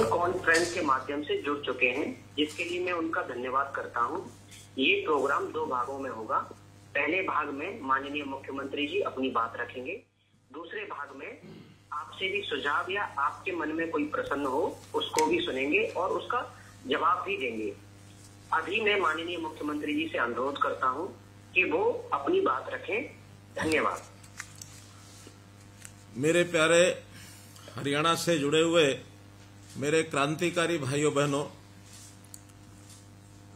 Video conference के माध्यम से जुड़ चुके हैं, जिसके लिए मैं उनका धन्यवाद करता हूं। ये प्रोग्राम 2 भागों में होगा। पहले भाग में माननीय मुख्यमंत्री जी अपनी बात रखेंगे। दूसरे भाग में आपसे भी सुझाव या आपके मन में कोई प्रश्न हो उसको भी सुनेंगे और उसका जवाब भी देंगे। अभी मैं माननीय मुख्यमंत्री जी से अनुरोध करता हूं कि वो अपनी बात रखें। धन्यवाद। मेरे प्यारे हरियाणा से जुड़े हुए मेरे क्रांतिकारी भाइयों बहनों,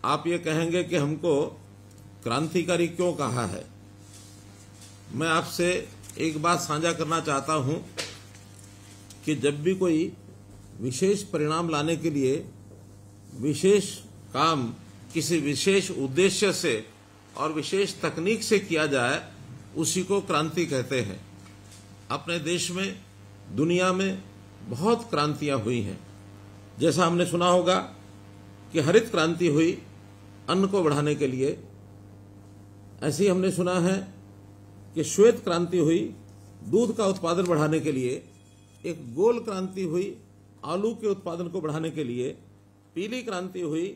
आप ये कहेंगे कि हमको क्रांतिकारी क्यों कहा है। मैं आपसे एक बात साझा करना चाहता हूं कि जब भी कोई विशेष परिणाम लाने के लिए विशेष काम किसी विशेष उद्देश्य से और विशेष तकनीक से किया जाए, उसी को क्रांति कहते हैं। अपने देश में, दुनिया में बहुत क्रांतियां हुई हैं। जैसा हमने सुना होगा कि हरित क्रांति हुई अन्न को बढ़ाने के लिए, ऐसे ही हमने सुना है कि श्वेत क्रांति हुई दूध का उत्पादन बढ़ाने के लिए, एक गोल क्रांति हुई आलू के उत्पादन को बढ़ाने के लिए, पीली क्रांति हुई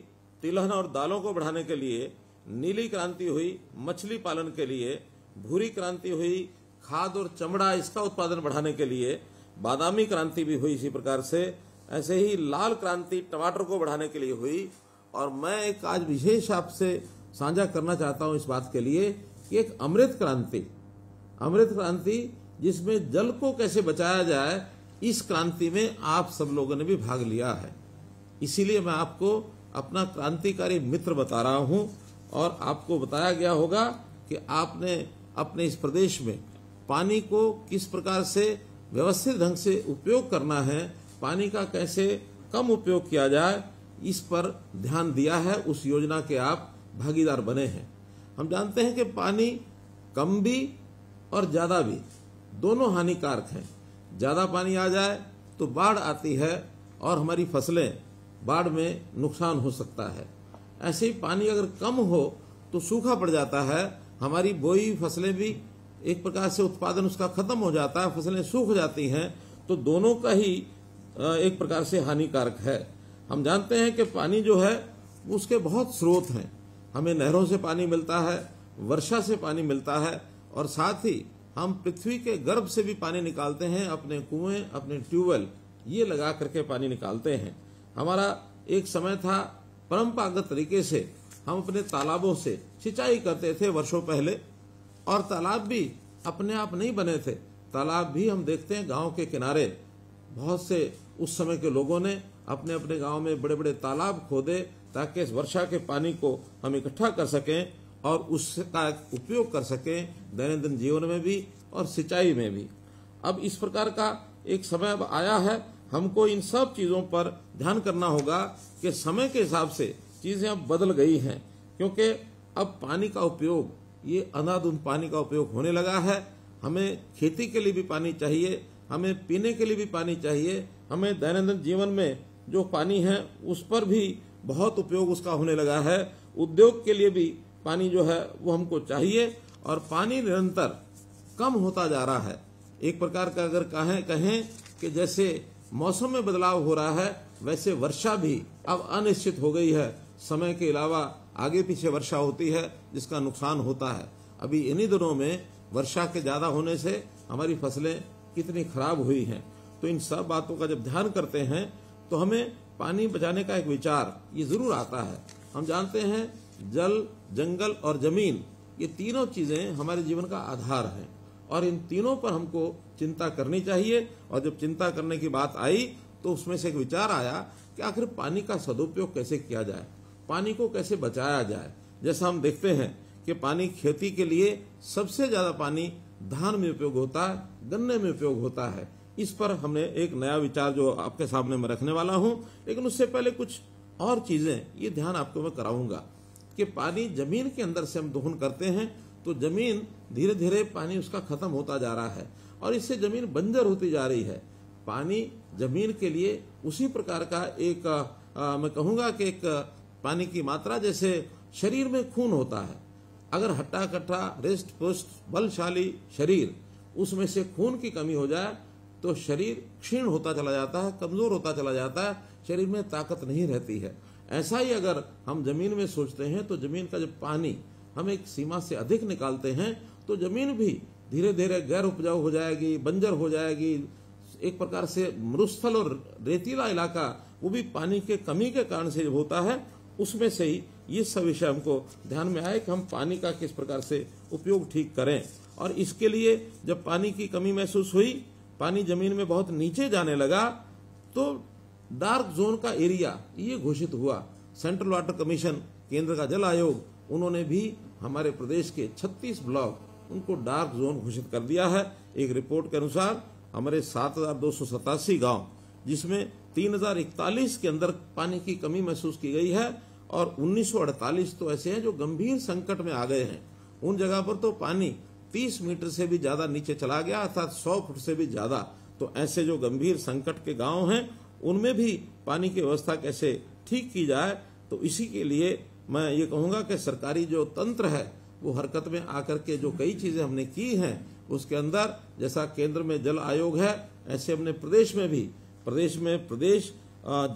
तिलहन और दालों को बढ़ाने के लिए, नीली क्रांति हुई मछली पालन के लिए, भूरी क्रांति हुई खाद और चमड़ा इसका उत्पादन बढ़ाने के लिए, बादामी क्रांति भी हुई इसी प्रकार से, ऐसे ही लाल क्रांति टमाटर को बढ़ाने के लिए हुई। और मैं एक आज विशेष आपसे साझा करना चाहता हूं इस बात के लिए कि एक अमृत क्रांति जिसमें जल को कैसे बचाया जाए, इस क्रांति में आप सब लोगों ने भी भाग लिया है। इसीलिए मैं आपको अपना क्रांतिकारी मित्र बता रहा हूं और आपको बताया गया होगा कि आपने अपने इस प्रदेश में पानी को किस प्रकार से व्यवस्थित ढंग से उपयोग करना है, पानी का कैसे कम उपयोग किया जाए, इस पर ध्यान दिया है। उस योजना के आप भागीदार बने हैं। हम जानते हैं कि पानी कम भी और ज्यादा भी दोनों हानिकारक हैं। ज्यादा पानी आ जाए तो बाढ़ आती है और हमारी फसलें बाढ़ में नुकसान हो सकता है। ऐसे ही पानी अगर कम हो तो सूखा पड़ जाता है, हमारी बोई फसलें भी एक प्रकार से उत्पादन उसका खत्म हो जाता है, फसलें सूख जाती हैं। तो दोनों का ही एक प्रकार से हानिकारक है। हम जानते हैं कि पानी जो है उसके बहुत स्रोत हैं। हमें नहरों से पानी मिलता है, वर्षा से पानी मिलता है और साथ ही हम पृथ्वी के गर्भ से भी पानी निकालते हैं। अपने कुएं, अपने ट्यूबवेल ये लगा करके पानी निकालते हैं। हमारा एक समय था परंपरागत तरीके से हम अपने तालाबों से सिंचाई करते थे वर्षों पहले, और तालाब भी अपने आप नहीं बने थे। तालाब भी हम देखते हैं गांव के किनारे बहुत से उस समय के लोगों ने अपने अपने गांव में बड़े बड़े तालाब खोदे ताकि इस वर्षा के पानी को हम इकट्ठा कर सकें और उसका उपयोग कर सकें दैनंदिन जीवन में भी और सिंचाई में भी। अब इस प्रकार का एक समय अब आया है, हमको इन सब चीजों पर ध्यान करना होगा कि समय के हिसाब से चीजें अब बदल गई हैं, क्योंकि अब पानी का उपयोग, ये अंधाधुंध पानी का उपयोग होने लगा है। हमें खेती के लिए भी पानी चाहिए, हमें पीने के लिए भी पानी चाहिए, हमें दैनंदिन जीवन में जो पानी है उस पर भी बहुत उपयोग उसका होने लगा है। उद्योग के लिए भी पानी जो है वो हमको चाहिए और पानी निरंतर कम होता जा रहा है। एक प्रकार का अगर कहें कि जैसे मौसम में बदलाव हो रहा है, वैसे वर्षा भी अब अनिश्चित हो गई है। समय के अलावा आगे पीछे वर्षा होती है जिसका नुकसान होता है। अभी इन्हीं दिनों में वर्षा के ज्यादा होने से हमारी फसलें कितनी खराब हुई हैं। तो इन सब बातों का जब ध्यान करते हैं तो हमें पानी बचाने का एक विचार ये जरूर आता है। हम जानते हैं जल, जंगल और जमीन, ये तीनों चीजें हमारे जीवन का आधार हैं और इन तीनों पर हमको चिंता करनी चाहिए। और जब चिंता करने की बात आई तो उसमें से एक विचार आया कि आखिर पानी का सदुपयोग कैसे किया जाए, पानी को कैसे बचाया जाए। जैसा हम देखते हैं कि पानी खेती के लिए सबसे ज्यादा पानी धान में उपयोग होता है, गन्ने में उपयोग होता है। इस पर हमने एक नया विचार जो आपके सामने मैं रखने वाला हूं, लेकिन उससे पहले कुछ और चीजें ये ध्यान आपको मैं कराऊंगा कि पानी जमीन के अंदर से हम दोहन करते हैं तो जमीन धीरे धीरे पानी उसका खत्म होता जा रहा है और इससे जमीन बंजर होती जा रही है। पानी जमीन के लिए उसी प्रकार का एक मैं कहूंगा कि एक पानी की मात्रा जैसे शरीर में खून होता है। अगर हट्टा कट्टा, रिष्ट पुष्ट, बलशाली शरीर, उसमें से खून की कमी हो जाए तो शरीर क्षीण होता चला जाता है, कमजोर होता चला जाता है, शरीर में ताकत नहीं रहती है। ऐसा ही अगर हम जमीन में सोचते हैं तो जमीन का जब पानी हम एक सीमा से अधिक निकालते हैं तो जमीन भी धीरे धीरे गैर उपजाऊ हो जाएगी, बंजर हो जाएगी। एक प्रकार से मरुस्थल और रेतीला इलाका वो भी पानी के कमी के कारण से जब होता है, उसमें से ही ये सब विषय हमको ध्यान में आए कि हम पानी का किस प्रकार से उपयोग ठीक करें। और इसके लिए जब पानी की कमी महसूस हुई, पानी जमीन में बहुत नीचे जाने लगा, तो डार्क जोन का एरिया ये घोषित हुआ। सेंट्रल वाटर कमीशन, केंद्र का जल आयोग, उन्होंने भी हमारे प्रदेश के 36 ब्लॉक उनको डार्क जोन घोषित कर दिया है। एक रिपोर्ट के अनुसार हमारे 7,287 गांव, जिसमें 3,041 के अंदर पानी की कमी महसूस की गई है और 1948 तो ऐसे हैं जो गंभीर संकट में आ गए हैं। उन जगह पर तो पानी 30 मीटर से भी ज्यादा नीचे चला गया, अर्थात 100 फुट से भी ज्यादा। तो ऐसे जो गंभीर संकट के गांव हैं, उनमें भी पानी की व्यवस्था कैसे ठीक की जाए, तो इसी के लिए मैं ये कहूंगा कि सरकारी जो तंत्र है वो हरकत में आकर के जो कई चीजें हमने की हैं, उसके अंदर जैसा केंद्र में जल आयोग है, ऐसे हमने प्रदेश में भी प्रदेश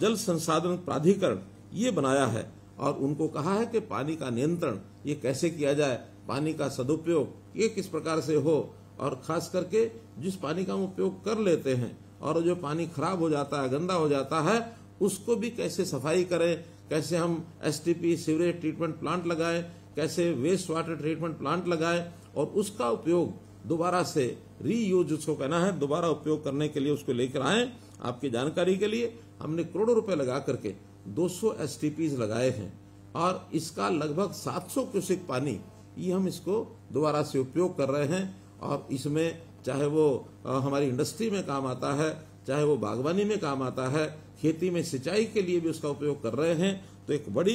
जल संसाधन प्राधिकरण ये बनाया है और उनको कहा है कि पानी का नियंत्रण ये कैसे किया जाए, पानी का सदुपयोग ये किस प्रकार से हो, और खास करके जिस पानी का हम उपयोग कर लेते हैं और जो पानी खराब हो जाता है, गंदा हो जाता है, उसको भी कैसे सफाई करें, कैसे हम एसटीपी सीवरेज ट्रीटमेंट प्लांट लगाएं, कैसे वेस्ट वाटर ट्रीटमेंट प्लांट लगाएं और उसका उपयोग दोबारा से रीयूज उसको कहना है, दोबारा उपयोग करने के लिए उसको लेकर आए। आपकी जानकारी के लिए हमने करोड़ों रुपए लगा करके 200 एसटीपीज लगाए हैं और इसका लगभग 700 क्यूसेक पानी ये हम इसको दोबारा से उपयोग कर रहे हैं। और इसमें चाहे वो हमारी इंडस्ट्री में काम आता है, चाहे वो बागवानी में काम आता है, खेती में सिंचाई के लिए भी उसका उपयोग कर रहे हैं। तो एक बड़ी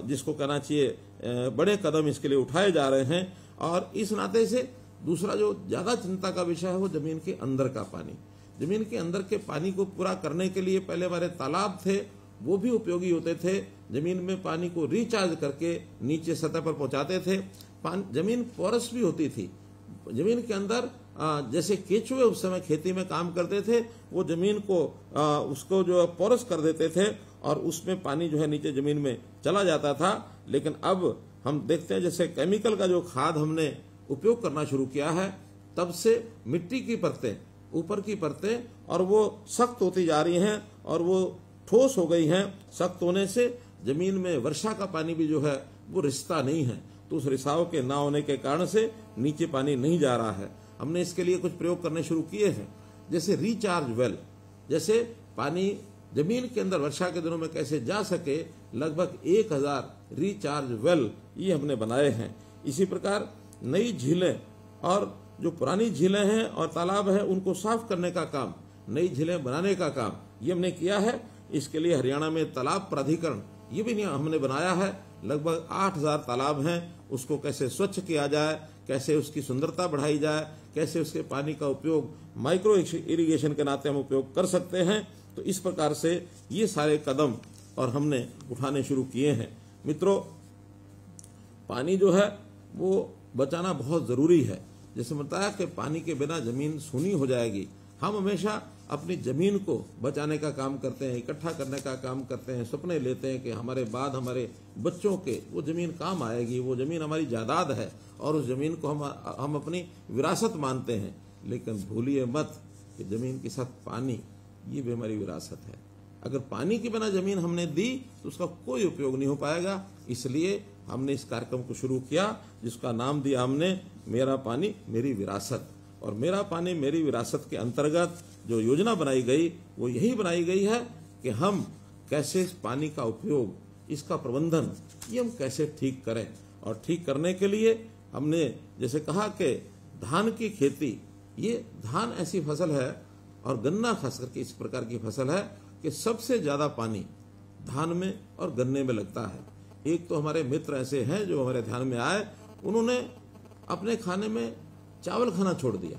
जिसको कहना चाहिए बड़े कदम इसके लिए उठाए जा रहे हैं। और इस नाते से दूसरा जो ज्यादा चिंता का विषय है वो जमीन के अंदर का पानी। जमीन के अंदर के पानी को पूरा करने के लिए पहले हमारे तालाब थे, वो भी उपयोगी होते थे। जमीन में पानी को रिचार्ज करके नीचे सतह पर पहुंचाते थे। जमीन पोरस भी होती थी। जमीन के अंदर जैसे केचुए उस समय खेती में काम करते थे, वो जमीन को उसको जो पोरस कर देते थे और उसमें पानी जो है नीचे जमीन में चला जाता था। लेकिन अब हम देखते हैं जैसे केमिकल का जो खाद हमने उपयोग करना शुरू किया है, तब से मिट्टी की परतें, ऊपर की परतें, और वो सख्त होती जा रही हैं और वो ठोस हो गई हैं। सख्त होने से जमीन में वर्षा का पानी भी जो है वो रिसता नहीं है, तो उस रिसाव के ना होने के कारण से नीचे पानी नहीं जा रहा है। हमने इसके लिए कुछ प्रयोग करने शुरू किए हैं, जैसे रिचार्ज वेल, जैसे पानी जमीन के अंदर वर्षा के दिनों में कैसे जा सके, लगभग 1000 रिचार्ज वेल ये हमने बनाए हैं। इसी प्रकार नई झीलें और जो पुरानी झीलें हैं और तालाब हैं उनको साफ करने का काम, नई झीलें बनाने का काम ये हमने किया है। इसके लिए हरियाणा में तालाब प्राधिकरण ये भी हमने बनाया है। लगभग 8000 तालाब हैं, उसको कैसे स्वच्छ किया जाए, कैसे उसकी सुंदरता बढ़ाई जाए, कैसे उसके पानी का उपयोग माइक्रो इरिगेशन के नाते हम उपयोग कर सकते हैं। तो इस प्रकार से ये सारे कदम और हमने उठाने शुरू किए हैं। मित्रों, पानी जो है वो बचाना बहुत जरूरी है। जैसे बताया कि पानी के बिना जमीन सूनी हो जाएगी। हम हमेशा अपनी जमीन को बचाने का काम करते हैं, इकट्ठा करने का काम करते हैं, सपने लेते हैं कि हमारे बाद हमारे बच्चों के वो जमीन काम आएगी, वो जमीन हमारी जायदाद है और उस जमीन को हम अपनी विरासत मानते हैं। लेकिन भूलिए मत कि जमीन के साथ पानी ये भी हमारी विरासत है। अगर पानी के बिना जमीन हमने दी तो उसका कोई उपयोग नहीं हो पाएगा। इसलिए हमने इस कार्यक्रम को शुरू किया जिसका नाम दिया हमने मेरा पानी मेरी विरासत। और मेरा पानी मेरी विरासत के अंतर्गत जो योजना बनाई गई वो यही बनाई गई है कि हम कैसे इस पानी का उपयोग, इसका प्रबंधन ये हम कैसे ठीक करें। और ठीक करने के लिए हमने जैसे कहा कि धान की खेती, ये धान ऐसी फसल है और गन्ना खास करके इस प्रकार की फसल है कि सबसे ज्यादा पानी धान में और गन्ने में लगता है। एक तो हमारे मित्र ऐसे हैं जो हमारे ध्यान में आए, उन्होंने अपने खाने में चावल खाना छोड़ दिया।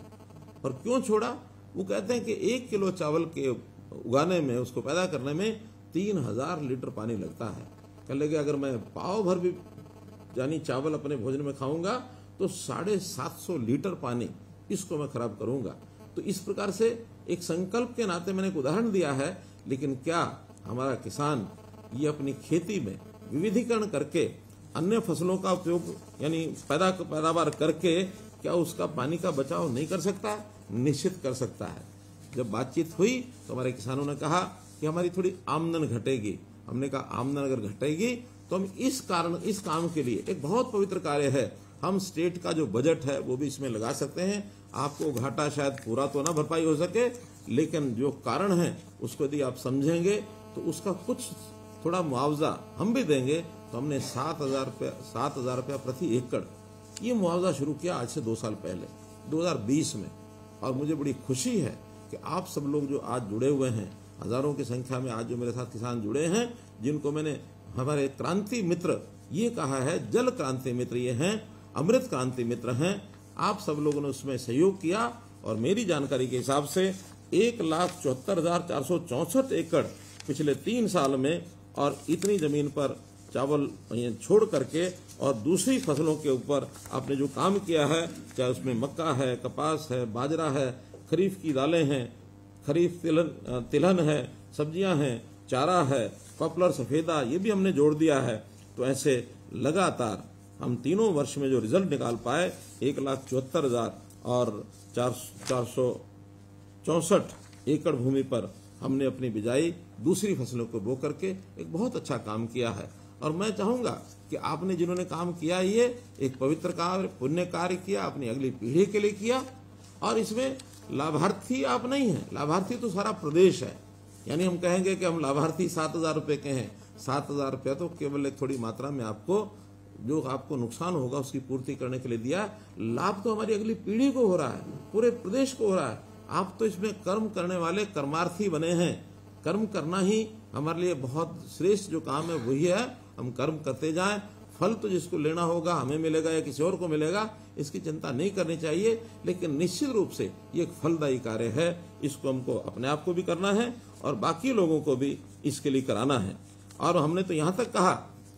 और क्यों छोड़ा? वो कहते हैं कि 1 किलो चावल के उगाने में, उसको पैदा करने में 3000 लीटर पानी लगता है। कह लगे अगर मैं पाव भर भी यानी चावल अपने भोजन में खाऊंगा तो 750 लीटर पानी इसको मैं खराब करूंगा। तो इस प्रकार से एक संकल्प के नाते मैंने एक उदाहरण दिया है, लेकिन क्या हमारा किसान ये अपनी खेती में विविधीकरण करके अन्य फसलों का उपयोग यानी पैदावार करके क्या उसका पानी का बचाव नहीं कर सकता? निश्चित कर सकता है। जब बातचीत हुई तो हमारे किसानों ने कहा कि हमारी थोड़ी आमदन घटेगी। हमने कहा आमदन अगर घटेगी तो हम इस काम के लिए एक बहुत पवित्र कार्य है, हम स्टेट का जो बजट है वो भी इसमें लगा सकते हैं। आपको घाटा शायद पूरा तो ना भरपाई हो सके, लेकिन जो कारण है उसको यदि आप समझेंगे तो उसका कुछ थोड़ा मुआवजा हम भी देंगे। तो हमने 7,000 रुपया प्रति एकड़ ये मुआवजा शुरू किया आज से 2 साल पहले 2020 में। और मुझे बड़ी खुशी है कि आप सब लोग जो आज जुड़े हुए हैं, हजारों की संख्या में आज जो मेरे साथ किसान जुड़े हैं, जिनको मैंने हमारे क्रांति मित्र ये कहा है, जल क्रांति मित्र ये हैं, अमृत क्रांति मित्र हैं, आप सब लोगों ने उसमें सहयोग किया। और मेरी जानकारी के हिसाब से 1,74,464 एकड़ पिछले 3 साल में, और इतनी जमीन पर चावल छोड़ करके और दूसरी फसलों के ऊपर आपने जो काम किया है, चाहे उसमें मक्का है, कपास है, बाजरा है, खरीफ की दालें हैं, खरीफ तिलहन है, सब्जियां हैं, चारा है, पॉपुलर सफेदा, ये भी हमने जोड़ दिया है। तो ऐसे लगातार हम तीनों वर्ष में जो रिजल्ट निकाल पाए, 1,74,000 और 464 एकड़ भूमि पर हमने अपनी बिजाई दूसरी फसलों को बो करके एक बहुत अच्छा काम किया है। और मैं चाहूंगा कि आपने जिन्होंने काम किया, ये एक पवित्र कार्य, पुण्य कार्य किया, अपनी अगली पीढ़ी के लिए किया। और इसमें लाभार्थी आप नहीं हैं, लाभार्थी तो सारा प्रदेश है। यानी हम कहेंगे कि हम लाभार्थी 7,000 रुपए के हैं, 7,000 रुपया तो केवल एक थोड़ी मात्रा में आपको जो आपको नुकसान होगा उसकी पूर्ति करने के लिए दिया। लाभ तो हमारी अगली पीढ़ी को हो रहा है, पूरे प्रदेश को हो रहा है। आप तो इसमें कर्म करने वाले कर्मार्थी बने हैं। कर्म करना ही हमारे लिए बहुत श्रेष्ठ जो काम है वही है। हम कर्म करते जाएं, फल तो जिसको लेना होगा हमें मिलेगा या किसी और को मिलेगा, इसकी चिंता नहीं करनी चाहिए। लेकिन निश्चित रूप से ये एक फलदायी कार्य है, इसको हमको अपने आप को भी करना है और बाकी लोगों को भी इसके लिए कराना है। और हमने तो यहाँ तक कहा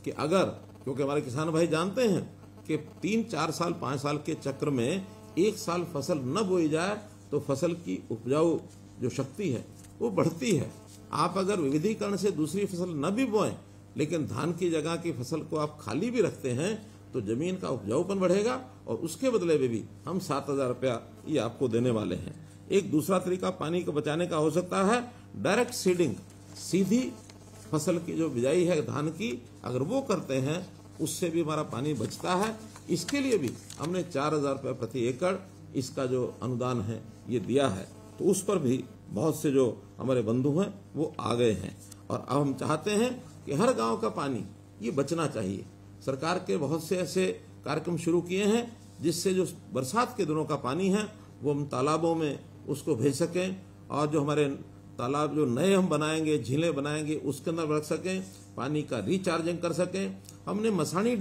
कि अगर, क्योंकि हमारे किसान भाई जानते हैं कि 3, 4 साल, 5 साल के चक्र में एक साल फसल न बोई जाए तो फसल की उपजाऊ जो शक्ति है वो बढ़ती है। आप अगर विविधीकरण से दूसरी फसल न भी बोएं, लेकिन धान की जगह की फसल को आप खाली भी रखते हैं तो जमीन का उपजाऊपन बढ़ेगा और उसके बदले में भी हम 7,000 रुपया ये आपको देने वाले हैं। एक दूसरा तरीका पानी को बचाने का हो सकता है डायरेक्ट सीडिंग, सीधी फसल की जो बिजाई है धान की, अगर वो करते हैं उससे भी हमारा पानी बचता है। इसके लिए भी हमने 4,000 रुपये प्रति एकड़ इसका जो अनुदान है ये दिया है। तो उस पर भी बहुत से जो हमारे बंधु हैं वो आ गए हैं। और अब हम चाहते हैं कि हर गांव का पानी ये बचना चाहिए। सरकार के बहुत से ऐसे कार्यक्रम शुरू किए हैं जिससे जो बरसात के दिनों का पानी है वो हम तालाबों में उसको भेज सकें, और जो हमारे तालाब जो नए हम बनाएंगे, झीलें बनाएंगे, उसके अंदर रख सकें, पानी का रिचार्जिंग कर सकें। हमने मसानी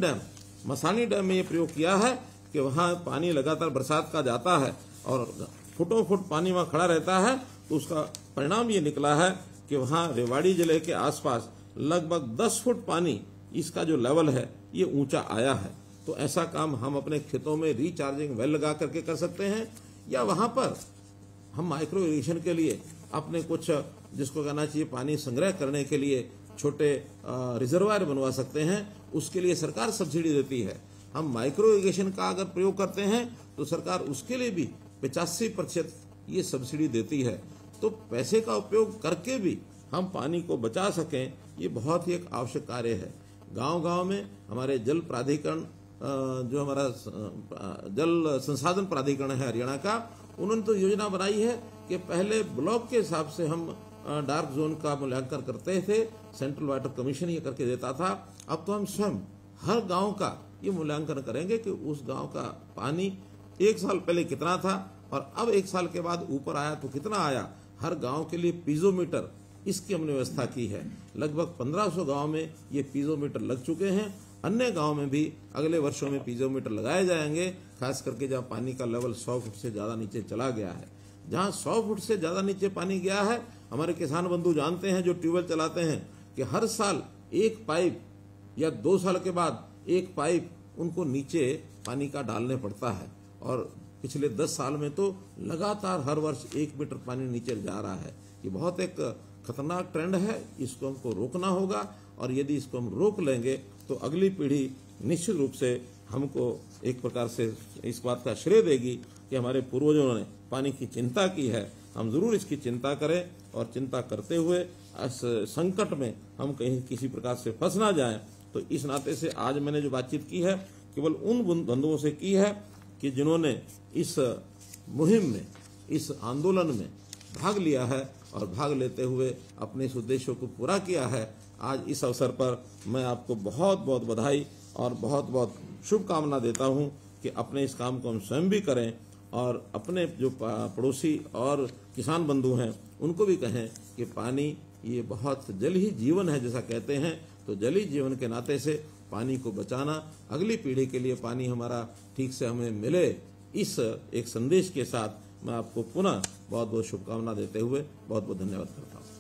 डैम में ये प्रयोग किया है कि वहाँ पानी लगातार बरसात का जाता है और फुटों फुट पानी वहाँ खड़ा रहता है। तो उसका परिणाम ये निकला है कि वहाँ रेवाड़ी जिले के आसपास लगभग 10 फुट पानी इसका जो लेवल है ये ऊंचा आया है। तो ऐसा काम हम अपने खेतों में रिचार्जिंग वेल लगा करके कर सकते हैं, या वहाँ पर हम माइक्रो इरिगेशन के लिए अपने कुछ जिसको कहना चाहिए पानी संग्रह करने के लिए छोटे रिजर्वायर बनवा सकते हैं। उसके लिए सरकार सब्सिडी देती है। हम माइक्रो इरिगेशन का अगर प्रयोग करते हैं तो सरकार उसके लिए भी 85% ये सब्सिडी देती है। तो पैसे का उपयोग करके भी हम पानी को बचा सकें, ये बहुत ही एक आवश्यक कार्य है। गांव-गांव में हमारे जल प्राधिकरण, जो हमारा जल संसाधन प्राधिकरण है हरियाणा का, उन्होंने तो योजना बनाई है कि पहले ब्लॉक के हिसाब से हम डार्क जोन का मूल्यांकन करते थे, सेंट्रल वाटर कमीशन ये करके देता था। अब तो हम स्वयं हर गांव का ये मूल्यांकन करेंगे कि उस गांव का पानी 1 साल पहले कितना था और अब 1 साल के बाद ऊपर आया तो कितना आया। हर गांव के लिए पीजोमीटर इसकी हमने व्यवस्था की है। लगभग 1500 गांव में ये पीजोमीटर लग चुके हैं। अन्य गांव में भी अगले वर्षों में पीजोमीटर लगाए जाएंगे, खास करके जहाँ पानी का लेवल 100 फुट से ज्यादा नीचे चला गया है। जहाँ 100 फुट से ज्यादा नीचे पानी गया है, हमारे किसान बंधु जानते हैं जो ट्यूबवेल चलाते हैं कि हर साल एक पाइप या 2 साल के बाद एक पाइप उनको नीचे पानी का डालने पड़ता है। और पिछले 10 साल में तो लगातार हर वर्ष 1 मीटर पानी नीचे जा रहा है। ये बहुत एक खतरनाक ट्रेंड है, इसको हमको रोकना होगा और यदि इसको हम रोक लेंगे तो अगली पीढ़ी निश्चित रूप से हमको एक प्रकार से इस बात का श्रेय देगी कि हमारे पूर्वजों ने पानी की चिंता की है। हम जरूर इसकी चिंता करें और चिंता करते हुए इस संकट में हम कहीं किसी प्रकार से फंस ना जाएं। तो इस नाते से आज मैंने जो बातचीत की है केवल उन बंधुओं से की है कि जिन्होंने इस मुहिम में, इस आंदोलन में भाग लिया है और भाग लेते हुए अपने इस उद्देश्यों को पूरा किया है। आज इस अवसर पर मैं आपको बहुत बहुत बधाई और बहुत बहुत शुभकामना देता हूं कि अपने इस काम को हम स्वयं भी करें और अपने जो पड़ोसी और किसान बंधु हैं उनको भी कहें कि पानी ये बहुत, जल ही जीवन है जैसा कहते हैं, तो जल ही जीवन के नाते से पानी को बचाना, अगली पीढ़ी के लिए पानी हमारा ठीक से हमें मिले, इस एक संदेश के साथ मैं आपको पुनः बहुत बहुत शुभकामना देते हुए बहुत बहुत धन्यवाद करता हूँ।